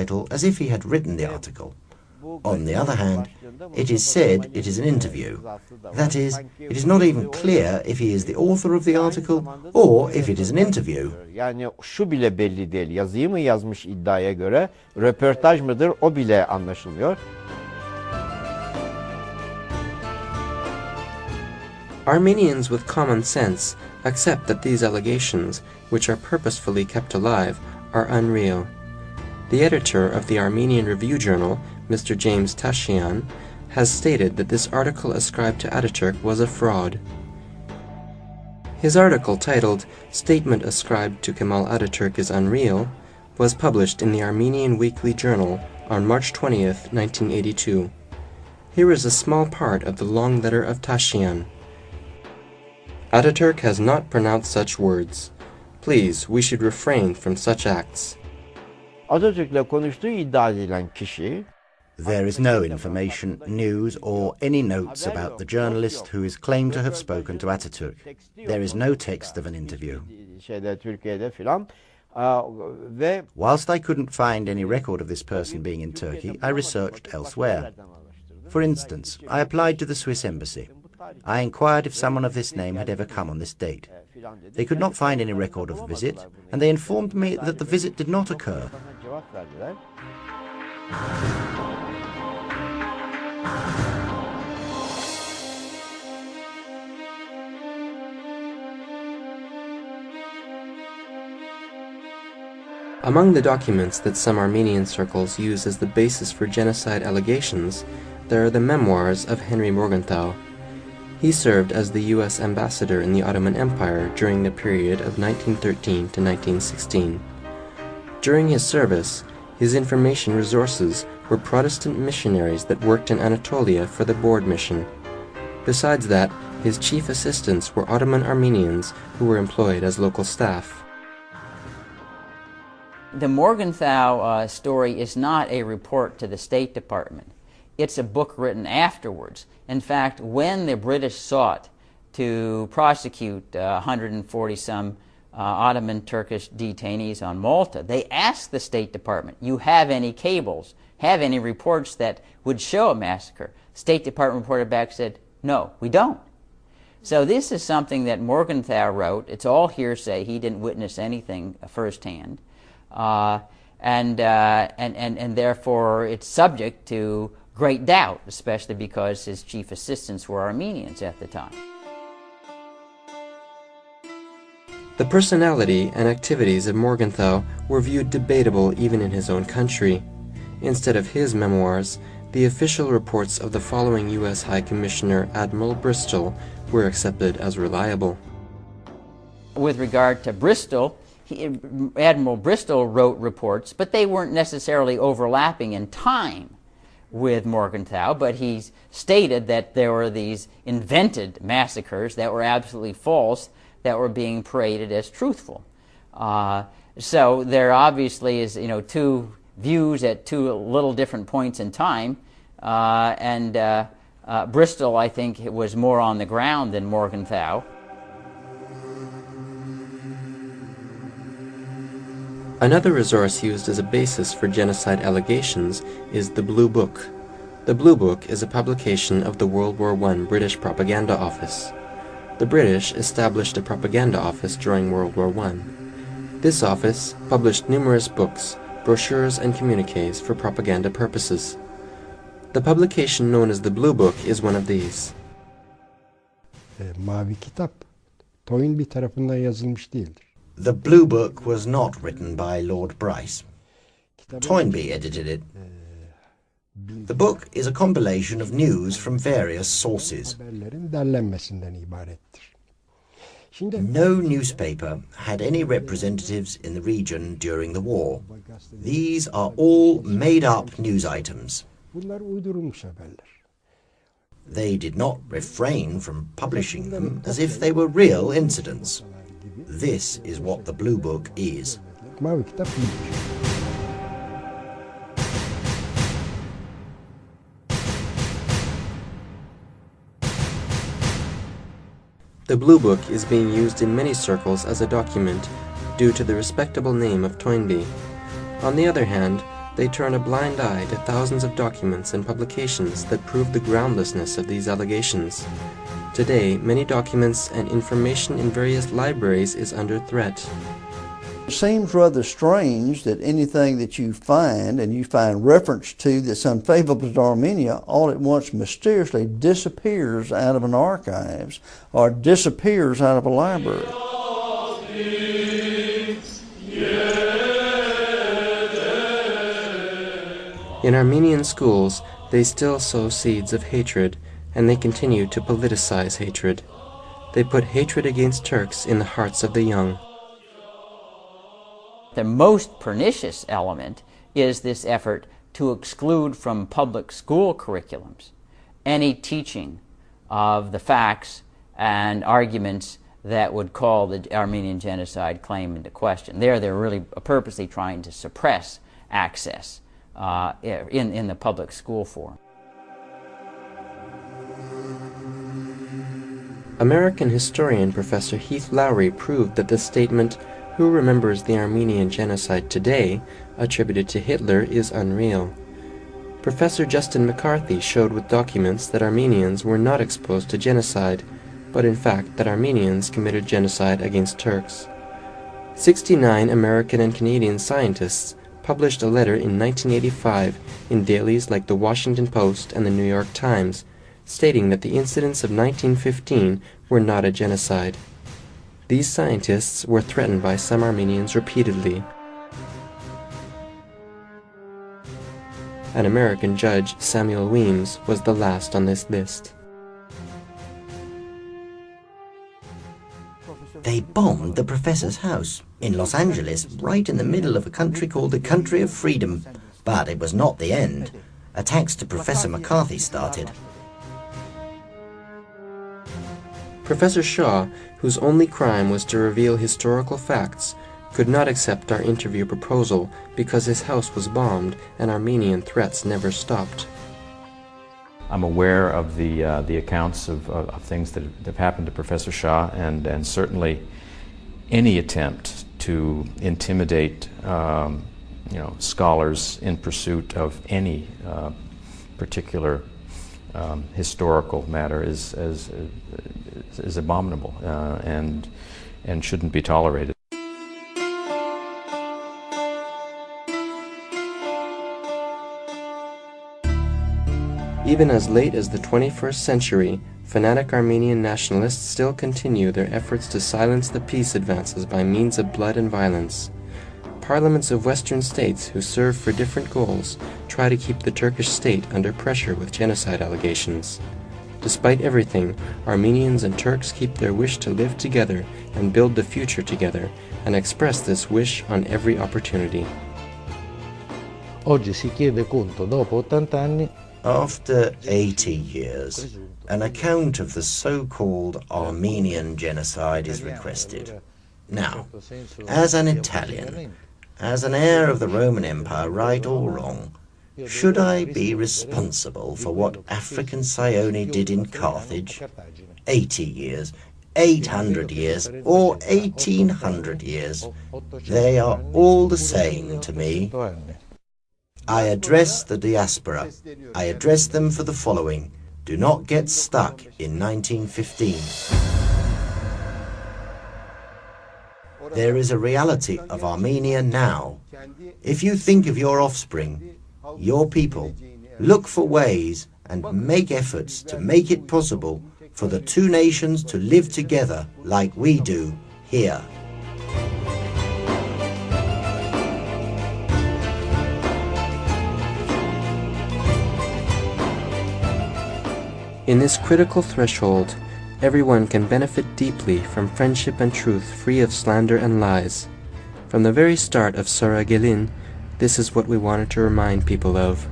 title as if he had written the article. On the other hand, it is said it is an interview. That is, it is not even clear if he is the author of the article or if it is an interview. Yani şu bile belli değil. Yazıyı mı yazmış iddiaya göre, röportaj mıdır o bile anlaşılmıyor. Armenians with common sense accept that these allegations, which are purposefully kept alive, are unreal. The editor of the Armenian Review Journal, Mr. James Tashian, has stated that this article ascribed to Ataturk was a fraud. His article, titled "Statement Ascribed to Kemal Ataturk is Unreal," was published in the Armenian Weekly Journal on March 20th, 1982. Here is a small part of the long letter of Tashian. Ataturk has not pronounced such words. Please, we should refrain from such acts. Atatürk'le konuştuğu iddia edilen kişi, There is no information, news, or any notes about the journalist who is claimed to have spoken to Ataturk. There is no text of an interview. Türkiye'de filan ve Whilst I couldn't find any record of this person being in Turkey, I researched elsewhere. For instance, I applied to the Swiss embassy. I inquired if someone of this name had ever come on this date. They could not find any record of the visit, and they informed me that the visit did not occur. Among the documents that some Armenian circles use as the basis for genocide allegations, there are the memoirs of Henry Morgenthau. He served as the U.S. ambassador in the Ottoman Empire during the period of 1913 to 1916. During his service, his information resources were Protestant missionaries that worked in Anatolia for the Board Mission. Besides that, his chief assistants were Ottoman Armenians who were employed as local staff. The Morgenthau story is not a report to the State Department. It's a book written afterwards. In fact, when the British sought to prosecute 140-some Ottoman Turkish detainees on Malta, they asked the State Department, you have any cables, have any reports that would show a massacre? State Department reported back and said, no, we don't. So this is something that Morgenthau wrote. It's all hearsay. He didn't witness anything firsthand. And therefore it's subject to great doubt, especially because his chief assistants were Armenians at the time. The personality and activities of Morgenthau were viewed debatable even in his own country. Instead of his memoirs, the official reports of the following U.S. High Commissioner Admiral Bristol were accepted as reliable. With regard to Bristol, Admiral Bristol wrote reports, but they weren't necessarily overlapping in time with Morgenthau, but he stated that there were these invented massacres that were absolutely false, that were being paraded as truthful. So there obviously is, two views at two little different points in time, and Bristol, I think, was more on the ground than Morgenthau. Another resource used as a basis for genocide allegations is the Blue Book. The Blue Book is a publication of the World War I British Propaganda Office. The British established a propaganda office during World War I. This office published numerous books, brochures, and communiques for propaganda purposes. The publication known as the Blue Book is one of these. Mavi kitap Toynbee tarafından yazılmış değildir. The Blue Book was not written by Lord Bryce. Toynbee edited it. The book is a compilation of news from various sources. No newspaper had any representatives in the region during the war. These are all made-up news items. They did not refrain from publishing them as if they were real incidents. This is what the Blue Book is. The Blue Book is being used in many circles as a document due to the respectable name of Toynbee. On the other hand, They turn a blind eye to thousands of documents and publications that prove the groundlessness of these allegations. Today, many documents and information in various libraries is under threat. It seems rather strange that anything that you find and you find reference to that's unfavorable to Armenia all at once mysteriously disappears out of an archives or disappears out of a library. In Armenian schools, they still sow seeds of hatred, and they continue to politicize hatred. They put hatred against Turks in the hearts of the young. The most pernicious element is this effort to exclude from public school curriculums any teaching of the facts and arguments that would call the Armenian genocide claim into question. They're really purposely trying to suppress access in the public school forum. American historian Professor Heath Lowry proved that the statement, "Who remembers the Armenian genocide today?" attributed to Hitler is unreal. Professor Justin McCarthy showed with documents that Armenians were not exposed to genocide, but in fact that Armenians committed genocide against Turks. 69 American and Canadian scientists published a letter in 1985 in dailies like the Washington Post and the New York Times, stating that the incidents of 1915 were not a genocide. These scientists were threatened by some Armenians repeatedly. An American judge, Samuel Weems, was the last on this list. They bombed the professor's house in Los Angeles, right in the middle of a country called the Country of Freedom. But it was not the end. Attacks to Professor McCarthy started. Professor Shaw, whose only crime was to reveal historical facts, could not accept our interview proposal because his house was bombed and Armenian threats never stopped. I'm aware of the accounts of things that have happened to Professor Shaw, and certainly any attempt to intimidate scholars in pursuit of any particular historical matter is abominable and shouldn't be tolerated. Even as late as the 21st century, fanatic Armenian nationalists still continue their efforts to silence the peace advances by means of blood and violence. Parliaments of Western states who serve for different goals try to keep the Turkish state under pressure with genocide allegations. Despite everything, Armenians and Turks keep their wish to live together and build the future together, and express this wish on every opportunity. Oggi si chiede conto, dopo 80 anni. After 80 years, an account of the so-called Armenian genocide is requested. Now, as an Italian, as an heir of the Roman Empire, right or wrong, should I be responsible for what African Sione did in Carthage? 80 years, 800 years, or 1800 years, they are all the same to me. I address the diaspora. I address them for the following. Do not get stuck in 1915. There is a reality of Armenia now. If you think of your offspring, your people, look for ways and make efforts to make it possible for the two nations to live together like we do here. In this critical threshold, everyone can benefit deeply from friendship and truth free of slander and lies. From the very start of Sora Gelin, this is what we wanted to remind people of.